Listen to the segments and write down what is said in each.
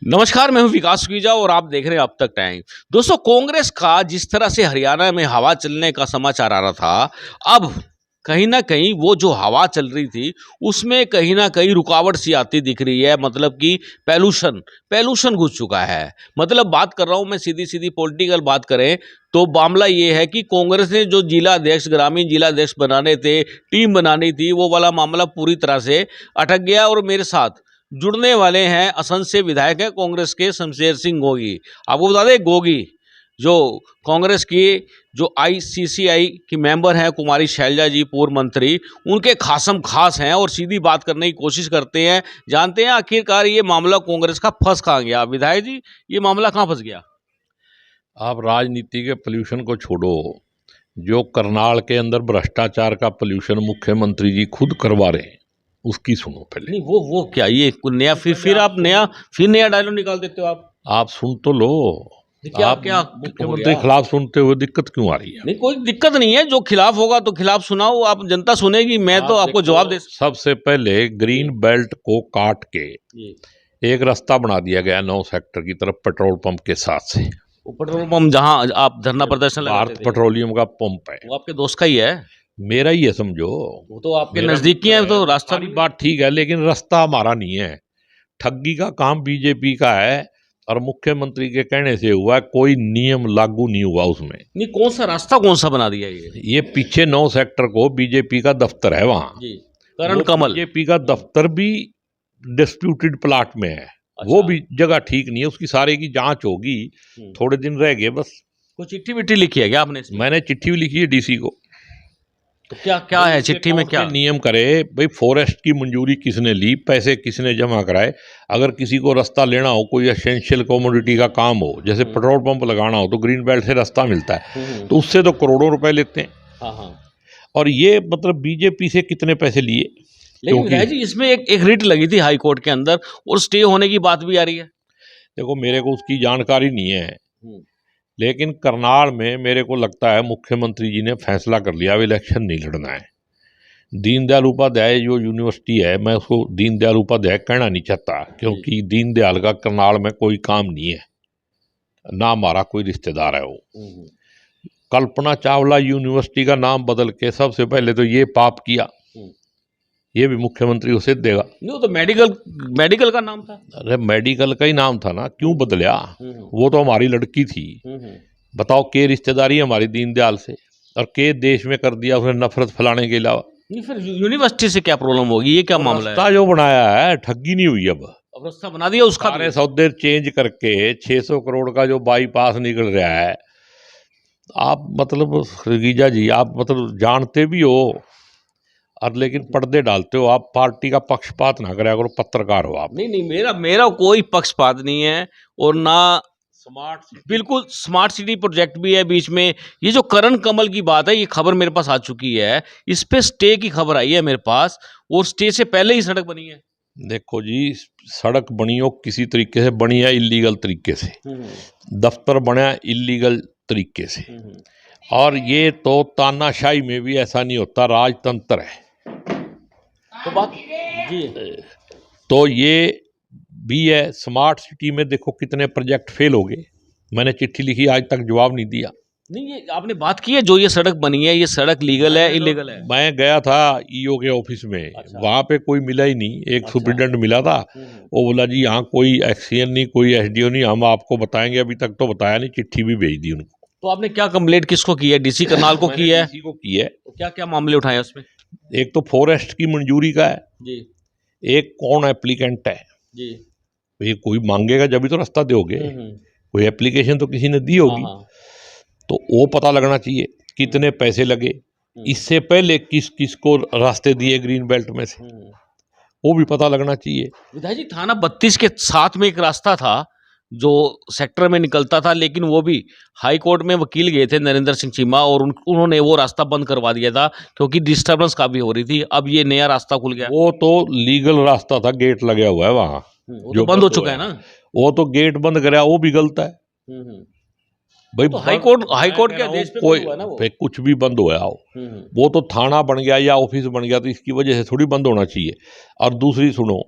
नमस्कार, मैं हूं विकास सुखीजा और आप देख रहे हैं अब तक टाइम। दोस्तों, कांग्रेस का जिस तरह से हरियाणा में हवा चलने का समाचार आ रहा था, अब कहीं ना कहीं वो जो हवा चल रही थी उसमें कहीं ना कहीं रुकावट सी आती दिख रही है। मतलब कि पैल्यूशन पैल्यूशन घुस चुका है। मतलब बात कर रहा हूं मैं, सीधी सीधी पॉलिटिकल बात करें तो मामला ये है कि कांग्रेस ने जो जिला अध्यक्ष, ग्रामीण जिला अध्यक्ष बनाने थे, टीम बनानी थी, वो वाला मामला पूरी तरह से अटक गया। और मेरे साथ जुड़ने वाले हैं असंख्य विधायक हैं कांग्रेस के, शमशेर सिंह गोगी। आपको बता दें, गोगी जो कांग्रेस की जो आईसीसीआई की मेंबर हैं, कुमारी शैलजा जी पूर्व मंत्री, उनके खासम खास हैं और सीधी बात करने की कोशिश करते हैं। जानते हैं आखिरकार ये मामला कांग्रेस का फंस कहाँ गया। विधायक जी, ये मामला कहाँ फंस गया? आप राजनीति के पोल्यूशन को छोड़ो। जो करनाल के अंदर भ्रष्टाचार का पोल्यूशन मुख्यमंत्री जी खुद करवा रहे हैं, उसकी सुनो पहले। नहीं, वो क्या, ये नया फिर आप नया डायलॉग निकाल देते हो आप। आप सुन तो लो। क्या आप क्या मुख्यमंत्री खिलाफ सुनते हुए दिक्कत क्यों आ रही है? नहीं, कोई दिक्कत नहीं है। जो खिलाफ होगा तो खिलाफ सुनाओ, आप जनता सुनेगी। मैं तो आपको जवाब दे। सबसे पहले ग्रीन बेल्ट को काट के एक रास्ता बना दिया गया 9 सेक्टर की तरफ पेट्रोल पंप के साथ से। वो पेट्रोल पंप जहां आप धरना प्रदर्शन लगाते भारत थे, पेट्रोलियम का पंप है, वो आपके दोस्त का ही है। मेरा ही है समझो। वो तो आपके मेरा नजदीकी है, तो रास्ता सारी बात ठीक है, लेकिन रास्ता हमारा नहीं है। ठगी का काम बीजेपी का है और मुख्यमंत्री के कहने से हुआ, कोई नियम लागू नहीं हुआ उसमें। नहीं, कौन सा रास्ता, कौन सा बना दिया ये पीछे 9 सेक्टर को बीजेपी का दफ्तर है वहां जी, करण कमल। बीजेपी का दफ्तर भी डिस्प्यूटेड प्लाट में है। अच्छा। वो भी जगह ठीक नहीं है, उसकी सारे की जांच होगी। थोड़े दिन रह गए बस। कुछ चिट्ठी विट्ठी लिखी है क्या आपने इसमें? मैंने चिट्ठी भी लिखी है डीसी को। तो क्या क्या है चिट्ठी में? क्या नियम करे भाई, फॉरेस्ट की मंजूरी किसने ली, पैसे किसने जमा कराए। अगर किसी को रास्ता लेना हो, कोई एसेंशियल कमोडिटी का काम हो, जैसे पेट्रोल पंप लगाना हो, तो ग्रीन बेल्ट से रास्ता मिलता है, तो उससे तो करोड़ों रुपए लेते हैं। हाँ हाँ। और ये मतलब बीजेपी से कितने पैसे लिए? लेकिन विधायक जी, इसमें एक रिट लगी थी हाई कोर्ट के अंदर और स्टे होने की बात भी आ रही है। देखो, मेरे को उसकी जानकारी नहीं है, लेकिन करनाल में मेरे को लगता है मुख्यमंत्री जी ने फैसला कर लिया अब इलेक्शन नहीं लड़ना है। दीनदयाल उपाध्याय जो यूनिवर्सिटी है, मैं उसको दीनदयाल उपाध्याय कहना नहीं चाहता, क्योंकि दीनदयाल का करनाल में कोई काम नहीं है, ना हमारा कोई रिश्तेदार है वो। कल्पना चावला यूनिवर्सिटी का नाम बदल के सबसे पहले तो ये पाप किया, ये भी मुख्यमंत्री उसे देगा। नहीं, तो मेडिकल का नाम था। अरे मेडिकल का ही नाम था ना, क्यों बदलिया? वो तो हमारी लड़की थी। बताओ, के रिश्तेदारी हमारी दीनदयाल से, और के देश में कर दिया उसने नफरत फैलाने के अलावा। नहीं, फिर यूनिवर्सिटी से क्या प्रॉब्लम होगी? ये क्या मामला है? रास्ता जो बनाया है, ठगी नहीं हुई। अब रास्ता बना दिया उसका, सारे सौदे चेंज करके 600 करोड़ का जो बाईपास निकल रहा है। आप मतलब खरगीजा जी, आप मतलब जानते भी हो और लेकिन पर्दे डालते हो। आप पार्टी का पक्षपात ना करा करो, पत्रकार हो आप। नहीं, मेरा कोई पक्षपात नहीं है। और ना बिल्कुल स्मार्ट सिटी प्रोजेक्ट भी है बीच में। ये जो करण कमल की बात है, ये खबर मेरे पास आ चुकी है, इस पे स्टे की खबर आई है मेरे पास, और स्टे से पहले ही सड़क बनी है। देखो जी, सड़क बनी हो किसी तरीके से बनी है, इलीगल तरीके से। दफ्तर बना इलीगल तरीके से। और ये तो तानाशाही में भी ऐसा नहीं होता, राजतंत्र है। तो बात जी, तो ये भी है। स्मार्ट सिटी में देखो कितने प्रोजेक्ट फेल हो गए। मैंने चिट्ठी लिखी, आज तक जवाब नहीं दिया। नहीं, ये आपने बात की है, जो ये सड़क बनी है, ये सड़क लीगल है इलीगल है? मैं गया था ईओ के ऑफिस में। अच्छा। वहां पे कोई मिला ही नहीं। एक अच्छा। सुप्रिटेंडेंट मिला था, वो बोला जी यहाँ कोई एक्सीएन नहीं, कोई एसडीओ नहीं, हम आपको बताएंगे। अभी तक तो बताया नहीं, चिट्ठी भी भेज दी उनको। तो आपने क्या कंप्लेंट किसको की है? डीसी करनाल को की है? डीसी को की है। तो क्या क्या मामले उठाए उसमें? एक तो फॉरेस्ट की मंजूरी का है जी, एक कौन एप्लीकेंट है जी, ये कोई मांगेगा जब भी तो रास्ता दोगे। कोई एप्लीकेशन तो किसी ने दी होगी। तो वो पता लगना चाहिए कितने पैसे लगे, इससे पहले किस किस को रास्ते दिए ग्रीन बेल्ट में से, वो भी पता लगना चाहिए। विधायक जी, थाना 32 के साथ में एक रास्ता था जो सेक्टर में निकलता था, लेकिन वो भी हाई कोर्ट में वकील गए थे नरेंद्र सिंह चीमा, और उन्होंने वो रास्ता बंद करवा दिया था क्योंकि डिस्टर्बेंस काफी हो रही थी। अब ये नया रास्ता खुल गया। वो तो लीगल रास्ता था, गेट लगा हुआ है वहां, जो बंद हो चुका है ना। वो तो गेट बंद कराया, वो भी गलत है भाई। तो हाई कोर्ट के आदेश पे कोई हुआ ना वो। कुछ भी बंद होया हो, वो तो थाना बन गया या ऑफिस बन गया, तो इसकी वजह से थोड़ी बंद होना चाहिए। और दूसरी सुनो,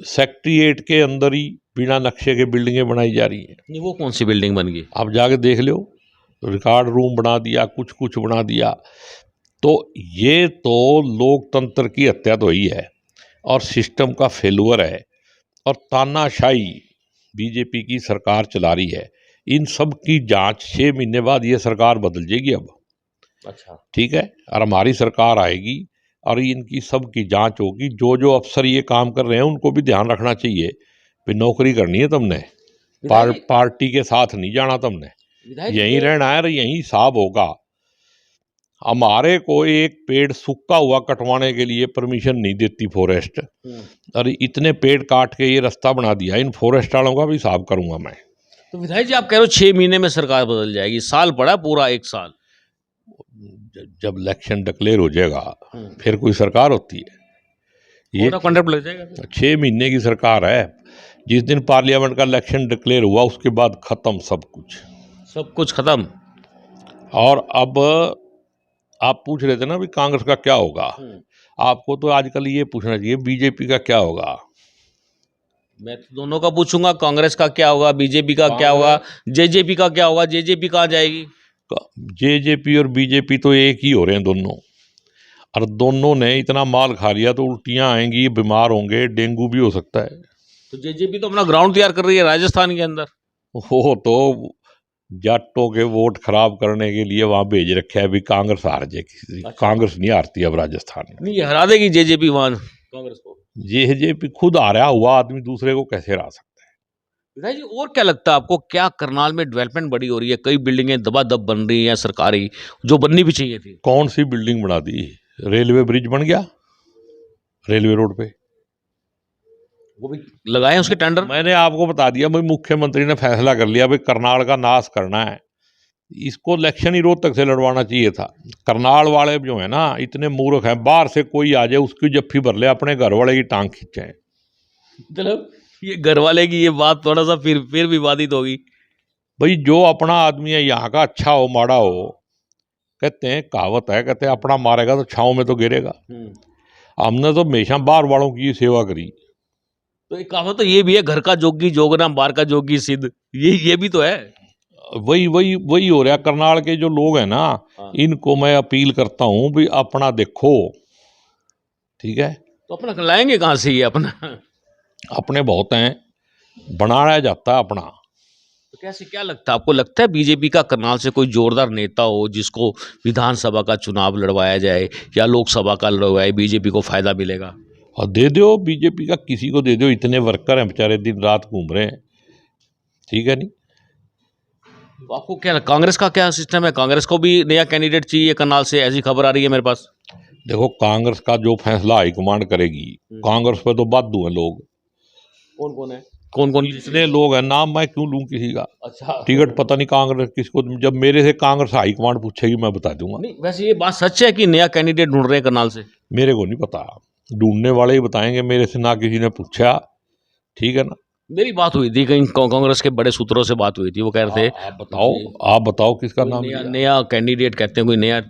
सेक्रेटेरिएट के अंदर ही बिना नक्शे के बिल्डिंगें बनाई जा रही हैं। नहीं, वो कौन सी बिल्डिंग बन गई? आप जाके देख लो, रिकॉर्ड रूम बना दिया, कुछ कुछ बना दिया। तो ये तो लोकतंत्र की हत्या तो ही है और सिस्टम का फेलुअर है और तानाशाही बीजेपी की सरकार चला रही है। इन सब की जांच 6 महीने बाद ये सरकार बदल जाएगी अब। अच्छा, ठीक है, और हमारी सरकार आएगी और इनकी सब की जांच होगी। जो जो अफसर ये काम कर रहे हैं उनको भी ध्यान रखना चाहिए कि नौकरी करनी है तुमने, पार्टी के साथ नहीं जाना तुमने, यहीं रहना है और यहीं हिसाब होगा। हमारे को एक पेड़ सूखा हुआ कटवाने के लिए परमिशन नहीं देती फॉरेस्ट, और इतने पेड़ काट के ये रास्ता बना दिया। इन फॉरेस्ट वालों का भी हिसाब करूंगा मैं। तो विधायक जी आप कह रहे हो 6 महीने में सरकार बदल जाएगी, साल पड़ा पूरा 1 साल। जब इलेक्शन डिक्लेयर हो जाएगा फिर कोई सरकार होती है? ये कॉन्ट्रैक्ट लग जाएगा। 6 महीने की सरकार है। जिस दिन पार्लियामेंट का इलेक्शन डिक्लेयर हुआ उसके बाद खत्म सब कुछ खत्म। और अब आप पूछ रहे थे ना भी कांग्रेस का क्या होगा, आपको तो आजकल ये पूछना चाहिए बीजेपी का क्या होगा। मैं तो दोनों का पूछूंगा, कांग्रेस का क्या होगा, बीजेपी का क्या होगा, जेजेपी का क्या होगा। जेजेपी कहाँ जाएगी? जेजेपी और बीजेपी तो एक ही हो रहे हैं दोनों, और दोनों ने इतना माल खा लिया तो उल्टियां आएंगी, बीमार होंगे, डेंगू भी हो सकता है। तो जेजेपी तो अपना ग्राउंड तैयार कर रही है राजस्थान के अंदर। वो तो जाटों के वोट खराब करने के लिए वहां भेज रखे है, अभी कांग्रेस हार जाएगी। अच्छा। कांग्रेस नहीं हारती अब राजस्थान में। नहीं, हरा देगी जेजेपी वहां कांग्रेस को। जेजेपी खुद हारा हुआ आदमी दूसरे को कैसे हरा सकता है? विधायक जी और क्या लगता है आपको, क्या करनाल में डेवलपमेंट बड़ी हो रही है? कई बिल्डिंगें दबादब बन रही हैं सरकारी, जो बननी भी चाहिए थी। कौन सी बिल्डिंग बना दी? रेलवे ब्रिज बन गया रेलवे रोड पे, वो भी लगाए उसके टेंडर। मैंने आपको बता दिया भाई, मुख्यमंत्री ने फैसला कर लिया भाई करनाल का नाश करना है। इसको इलेक्शन ही रोहतक से लड़वाना चाहिए था। करनाल वाले जो है ना इतने मूर्ख हैं, बाहर से कोई आ जाए उसकी जफ्फी भर ले, अपने घर वाले की टांग खींचे। मतलब ये घर वाले की ये बात थोड़ा सा फिर विवादित होगी। भाई जो अपना आदमी है यहाँ का, अच्छा हो माड़ा हो, कहते हैं कहावत है, कहते हैं अपना मारेगा तो छाँव में तो गिरेगा। हमने तो हमेशा बाहर वालों की सेवा करी। तो एक कहावत तो ये भी है, घर का जोगी जोगना बाहर का जोगी सिद्ध, ये भी तो है। वही हो रहा। करनाल के जो लोग हैं ना, इनको मैं अपील करता हूँ भी अपना देखो। ठीक है, तो अपना लाएंगे कहाँ से ये अपना? अपने बहुत हैं, बनाया जाता है अपना। तो कैसे, क्या लगता है आपको, लगता है बीजेपी का करनाल से कोई जोरदार नेता हो जिसको विधानसभा का चुनाव लड़वाया जाए या लोकसभा का लड़वाए, बीजेपी को फायदा मिलेगा? और दे दो बीजेपी का, किसी को दे दो। इतने वर्कर हैं बेचारे, दिन रात घूम रहे हैं। ठीक है नहीं? तो आपको क्या, कांग्रेस का क्या सिस्टम है? कांग्रेस को भी नया कैंडिडेट चाहिए करनाल से, ऐसी खबर आ रही है मेरे पास। देखो कांग्रेस का जो फैसला हाईकमांड करेगी, कांग्रेस पे तो बाध्य है लोग। कौन कौन है? कौन जितने लोग हैं, नाम मैं क्यों लूं किसी का? अच्छा, टिकट पता नहीं कांग्रेस किसको। जब मेरे से कांग्रेस हाईकमांड पूछेगी मैं बता दूंगा। नहीं, वैसे ये बात सच है कि नया कैंडिडेट ढूंढ रहे हैं करनाल से? मेरे को नहीं पता, ढूंढने वाले ही बताएंगे, मेरे से ना किसी ने पूछा। ठीक है ना? मेरी बात हुई थी कहीं, कांग्रेस के बड़े सूत्रों से बात हुई थी, वो कह रहे थे आप बताओ किसका नाम? नया कैंडिडेट कहते हैं, कोई नया।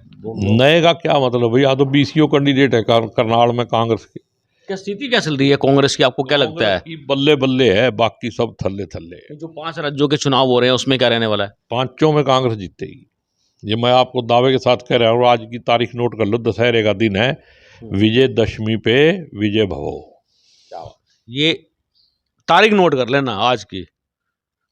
नए का क्या मतलब भैया? तो बीसीओ कैंडिडेट है करनाल में कांग्रेस के। क्या स्थिति क्या चल रही है कांग्रेस की, आपको क्या लगता है? बल्ले बल्ले है, बाकी सब थल्ले थल्ले है। जो 5 राज्यों के चुनाव हो रहे हैं उसमें क्या रहने वाला है? 5 में कांग्रेस जीतेगी, ये मैं आपको दावे के साथ कह रहा हूँ। आज की तारीख नोट कर लो, दशहरे का दिन है, विजयदशमी पे विजय भवो। ये तारीख नोट कर लेना आज की,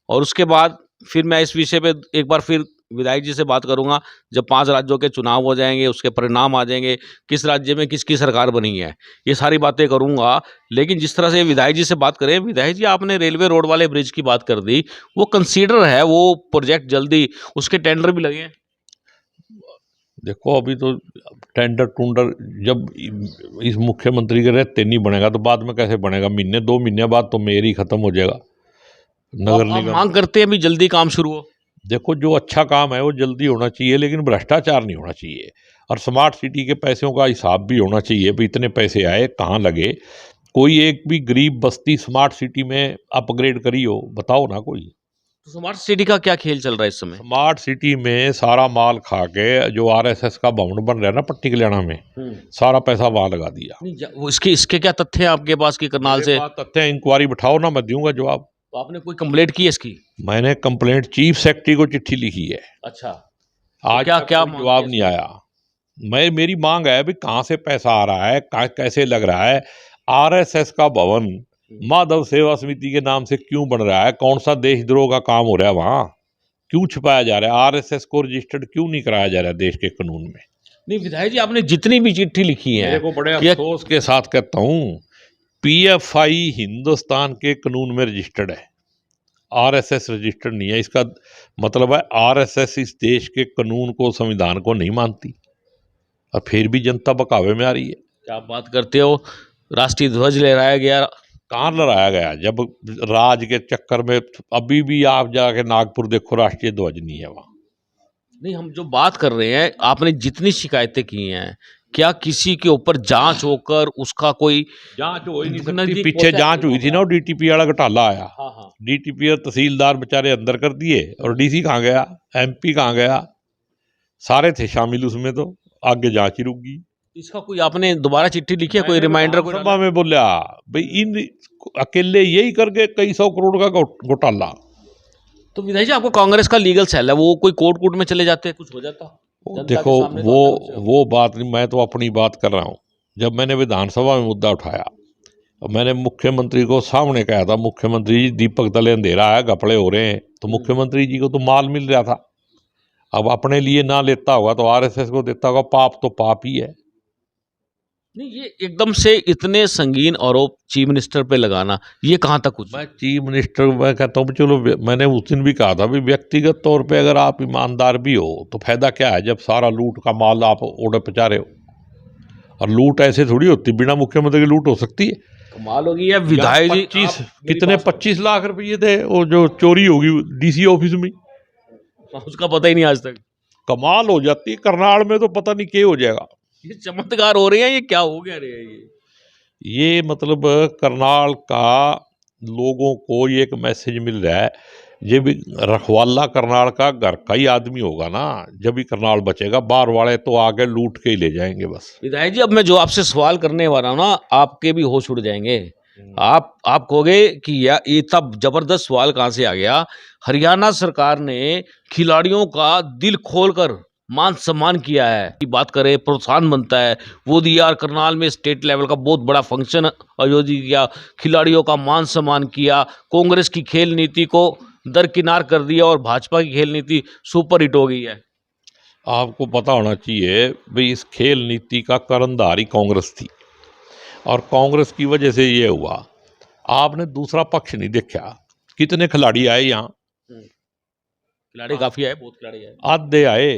और उसके बाद फिर मैं इस विषय पे एक बार फिर विधायक जी से बात करूंगा। जब 5 राज्यों के चुनाव हो जाएंगे, उसके परिणाम आ जाएंगे, किस राज्य में किसकी सरकार बनी है, ये सारी बातें करूंगा। लेकिन जिस तरह से विधायक जी से बात करें, विधायक जी आपने रेलवे रोड वाले ब्रिज की बात कर दी, वो कंसीडर है, वो प्रोजेक्ट जल्दी उसके टेंडर भी लगे हैं। देखो अभी तो टेंडर टूंडर जब इस मुख्यमंत्री के रहते नहीं बनेगा तो बाद में कैसे बनेगा? महीने 2 महीने बाद तो मेयर ही खत्म हो जाएगा, नगर निगम। मांग करते हैं भी जल्दी काम शुरू हो। देखो जो अच्छा काम है वो जल्दी होना चाहिए, लेकिन भ्रष्टाचार नहीं होना चाहिए। और स्मार्ट सिटी के पैसों का हिसाब भी होना चाहिए, भी इतने पैसे आए कहाँ लगे। कोई एक भी गरीब बस्ती स्मार्ट सिटी में अपग्रेड करी हो, बताओ ना कोई। तो स्मार्ट सिटी का क्या खेल चल रहा है इस समय? स्मार्ट सिटी में सारा माल खा के जो आरएसएस का भवन बन रहा है ना पट्टी कल्याणा में, सारा पैसा वहां लगा दिया। वो इसके क्या तथ्य हैं आपके पास कि करनाल से? तथ्य इंक्वायरी बिठाओ ना, मैं दूंगा जवाब। तो आपने कोई कंप्लेंट की है इसकी? मैंने कंप्लेंट चीफ सेक्रेटरी को चिट्ठी लिखी है, अच्छा, आज क्या तक क्या कोई मांग जवाब है नहीं इसमें? आया। मेरी मांग है भी कहाँ से पैसा आ रहा है, कैसे लग रहा है, आरएसएस का भवन माधव सेवा समिति के नाम से क्यों बन रहा है, कौन सा देशद्रोह का काम हो रहा है वहाँ, क्यों छुपाया जा रहा है, आरएसएस को रजिस्टर्ड क्यों नहीं कराया जा रहा है देश के कानून में। नहीं विधायक जी, आपने जितनी भी चिट्ठी लिखी है, मेरे को बड़े क्या अफसोस के साथ कहता हूँ, पीएफआई हिंदुस्तान के कानून में रजिस्टर्ड है, आरएसएस रजिस्टर्ड नहीं है। इसका मतलब है आरएसएस इस देश के कानून को, संविधान को नहीं मानती, और फिर भी जनता बकावे में आ रही है। क्या आप बात करते हो, राष्ट्रीय ध्वज लहराया गया। कहाँ लहराया गया, जब राज के चक्कर में अभी भी आप जाके नागपुर देखो, राष्ट्रीय ध्वज नहीं है वहाँ। नहीं, हम जो बात कर रहे हैं, आपने जितनी शिकायतें की हैं, क्या किसी के ऊपर जांच होकर उसका कोई जांच हो ही नहीं सकती। नजदीक पीछे पहुंचा जांच हुई थी ना, डीटीपी वाला घोटाला आया, हाँ हाँ, डीटीपी और तहसीलदार बेचारे अंदर कर दिए, और डीसी कहाँ गया, एमपी कहाँ गया, सारे थे शामिल उसमें, तो आगे जांच ही रुक गई। इसका कोई आपने दोबारा चिट्ठी लिखी है, कोई रिमाइंडर कोई सभा में बोला भाई इन अकेले यही करके कई 100 करोड़ का घोटाला। तो विधायक जी, आपको कांग्रेस का लीगल सेल है, वो कोई कोर्ट में चले जाते हैं, कुछ हो जाता जनता के देखो सामने तो आराम से हो। वो बात नहीं, मैं तो अपनी बात कर रहा हूँ। जब मैंने विधानसभा में मुद्दा उठाया, और मैंने मुख्यमंत्री को सामने कहा था, मुख्यमंत्री जी दीपक तले अंधेरा है, घपले हो रहे हैं, तो मुख्यमंत्री जी को तो माल मिल रहा था, अब अपने लिए ना लेता होगा तो आरएसएस को देता होगा, पाप तो पाप ही है। नहीं, ये एकदम से इतने संगीन आरोप चीफ मिनिस्टर पे लगाना, ये कहाँ तक कुछ? मैं चीफ मिनिस्टर, मैं कहता हूँ चलो, मैंने उस दिन भी कहा था भी व्यक्तिगत तौर पे अगर आप ईमानदार भी हो तो फायदा क्या है, जब सारा लूट का माल आप ऑर्डर पहुँचा रहे हो, और लूट ऐसे थोड़ी होती, बिना मुख्यमंत्री की लूट हो सकती है। कमाल होगी है विधायक जी। 25 कितने 25 लाख रुपये थे वो जो चोरी होगी डीसी ऑफिस में, उसका पता ही नहीं आज तक। कमाल हो जाती है। करनाल में तो पता नहीं क्या हो जाएगा, ये चमत्कार हो रहे हैं, ये क्या हो गया रे ये मतलब करनाल का लोगों को ये एक मैसेज मिल रहा है, ये भी रखवाला करनाल का घर का ही आदमी होगा ना, जब भी करनाल बचेगा, बाहर वाले तो आगे लूट के ही ले जाएंगे बस। विधायक जी, अब मैं जो आपसे सवाल करने वाला हूँ ना, आपके भी होश उड़ जाएंगे। आप कहोगे कि यार ये तब जबरदस्त सवाल कहाँ से आ गया। हरियाणा सरकार ने खिलाड़ियों का दिल खोलकर मान सम्मान किया है की बात करें, प्रोत्साहन बनता है। वो यार करनाल में स्टेट लेवल का बहुत बड़ा फंक्शन आयोजित किया, खिलाड़ियों का मान सम्मान किया, कांग्रेस की खेल नीति को दरकिनार कर दिया और भाजपा की खेल नीति सुपर हिट हो गई है। आपको पता होना चाहिए भाई, इस खेल नीति का कर्णधारी कांग्रेस थी, और कांग्रेस की वजह से ये हुआ। आपने दूसरा पक्ष नहीं देखा, कितने खिलाड़ी आए यहाँ, खिलाड़ी काफी आए, बहुत खिलाड़ी आए। आधे आए,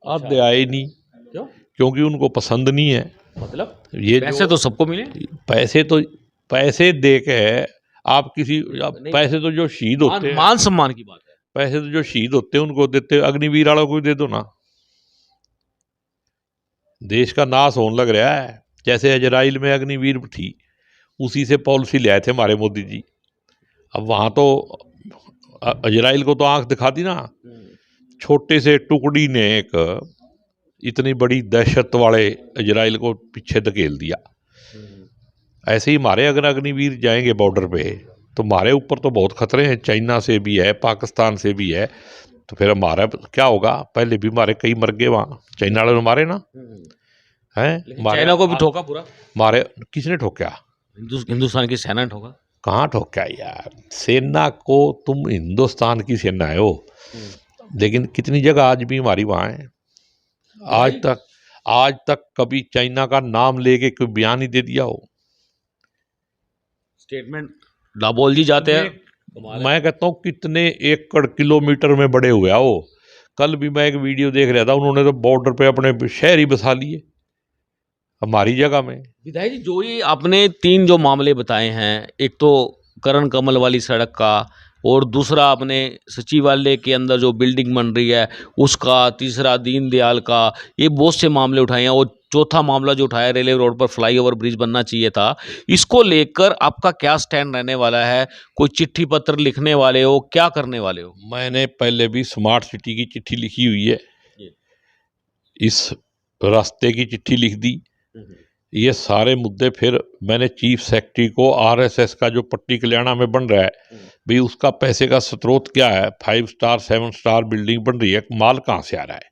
आधे आए नहीं, क्यों? क्योंकि उनको पसंद नहीं है। मतलब ये पैसे तो सबको मिले, पैसे दे के आप किसी, पैसे तो जो शहीद होते हैं, मान सम्मान की बात है, पैसे तो जो शहीद होते हैं उनको देते, अग्निवीर वालों को दे दो ना। देश का नाश होने लग रहा है, जैसे इजराइल में अग्निवीर थी, उसी से पॉलिसी ले आए थे हमारे मोदी जी। अब वहां तो इजराइल को तो आंख दिखा दी ना, छोटे से टुकड़ी ने एक इतनी बड़ी दहशत वाले इजराइल को पीछे धकेल दिया। ऐसे ही हमारे अगर अग्निवीर जाएंगे बॉर्डर पे, तो हमारे ऊपर तो बहुत खतरे हैं, चाइना से भी है, पाकिस्तान से भी है, तो फिर हमारा क्या होगा। पहले भी हमारे कई मर गए वहाँ, चाइना वाले मारे ना हैं, चाइना को भी ठोका पूरा। मारे, किसने ठोका? हिंदुस्तान की सेना ने ठोका। कहाँ ठोका यार, सेना को तुम हिंदुस्तान की सेना है हो, लेकिन कितनी जगह आज भी हमारी वहाँ है। आज तक कभी चाइना का नाम लेके कोई बयान ही दे दिया हो? स्टेटमेंट दाबोल जी जाते हैं, मैं कहता हूँ कितने एकड़ किलोमीटर में बड़े हुए हो। कल भी मैं एक वीडियो देख रहा था, उन्होंने तो बॉर्डर पे अपने शहर ही बसा लिए हमारी जगह में। विधायक जी, जो ये आपने 3 जो मामले बताए हैं, एक तो करण कमल वाली सड़क का, और दूसरा आपने सचिवालय के अंदर जो बिल्डिंग बन रही है उसका, तीसरा दीनदयाल का, ये बहुत से मामले उठाए हैं, और चौथा मामला जो उठाया रेलवे रोड पर फ्लाईओवर ब्रिज बनना चाहिए था, इसको लेकर आपका क्या स्टैंड रहने वाला है? कोई चिट्ठी पत्र लिखने वाले हो, क्या करने वाले हो? मैंने पहले भी स्मार्ट सिटी की चिट्ठी लिखी हुई है, इस रास्ते की चिट्ठी लिख दी, ये सारे मुद्दे फिर मैंने चीफ सेक्रेटरी को आरएसएस का जो पट्टी कल्याणा में बन रहा है भाई उसका पैसे का स्रोत क्या है, 5 स्टार 7 स्टार बिल्डिंग बन रही है, माल कहाँ से आ रहा है?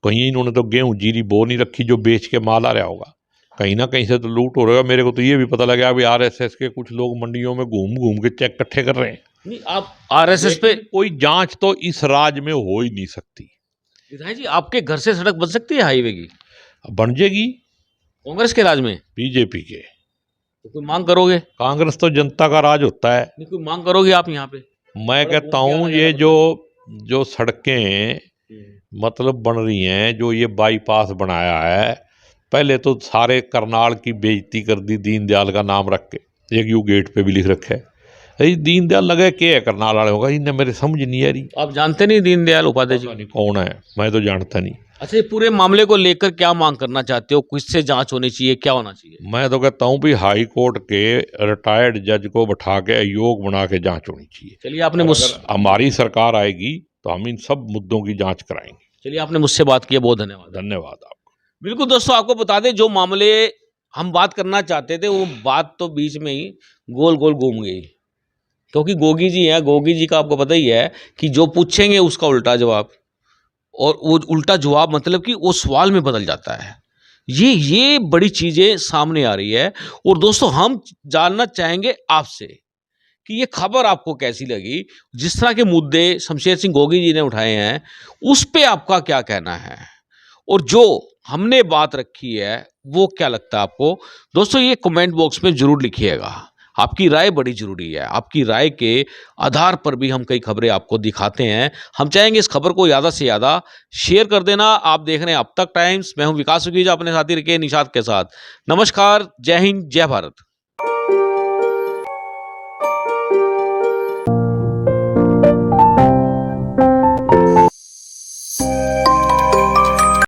कहीं इन्होंने तो गेहूं जीरी बो नहीं रखी जो बेच के माल आ रहा होगा, कहीं ना कहीं से तो लूट हो रहा है। मेरे को तो ये भी पता लगा अभी आरएसएस के कुछ लोग मंडियों में घूम घूम के चेक इकट्ठे कर रहे हैं। नहीं, आप आरएसएस पे कोई जांच तो इस राज्य में हो ही नहीं सकती। विधायक जी, आपके घर से सड़क बन सकती है हाईवे की? बन जाएगी कांग्रेस के राज में? बीजेपी के। तो कोई मांग करोगे? कांग्रेस तो जनता का राज होता है। नहीं, कोई मांग करोगे आप यहाँ पे? मैं कहता हूँ ये जो सड़कें मतलब बन रही हैं, जो ये बाईपास बनाया है, पहले तो सारे करनाल की बेइज्जती कर दी दीनदयाल का नाम रख के, एक यू गेट पे भी लिख रखा है। अरे दीनदयाल लगे क्या है करनाल वाले होगा, इन्हें मेरे समझ नहीं आ रही। आप जानते नहीं दीनदयाल उपाध्याय जी? नहीं कौन है, मैं तो जानता नहीं। अच्छा, ये पूरे मामले को लेकर क्या मांग करना चाहते हो? किससे जांच होनी चाहिए, क्या होना चाहिए? मैं तो कहता हूँ भी हाई कोर्ट के रिटायर्ड जज को बैठा के आयोग बना के जांच होनी चाहिए। चलिए, आपने हमारी सरकार आएगी तो हम इन सब मुद्दों की जांच कराएंगे। चलिए, आपने मुझसे बात की है, बहुत धन्यवाद। धन्यवाद आपको। बिल्कुल दोस्तों, आपको बता दें जो मामले हम बात करना चाहते थे वो बात तो बीच में ही गोल गोल घूम गई, क्योंकि गोगी जी हैं। गोगी जी का आपको पता ही है कि जो पूछेंगे उसका उल्टा जवाब, और वो उल्टा जवाब मतलब कि वो सवाल में बदल जाता है। ये बड़ी चीज़ें सामने आ रही है। और दोस्तों, हम जानना चाहेंगे आपसे कि ये खबर आपको कैसी लगी। जिस तरह के मुद्दे शमशेर सिंह गोगी जी ने उठाए हैं उस पे आपका क्या कहना है, और जो हमने बात रखी है वो क्या लगता है आपको? दोस्तों, ये कमेंट बॉक्स में जरूर लिखिएगा। आपकी राय बड़ी जरूरी है। आपकी राय के आधार पर भी हम कई खबरें आपको दिखाते हैं। हम चाहेंगे इस खबर को ज़्यादा से ज़्यादा शेयर कर देना। आप देख रहे हैं अब तक टाइम्स। मैं हूं विकास सुखीजा, अपने साथी रखे निशाद के साथ। नमस्कार, जय हिंद, जय भारत।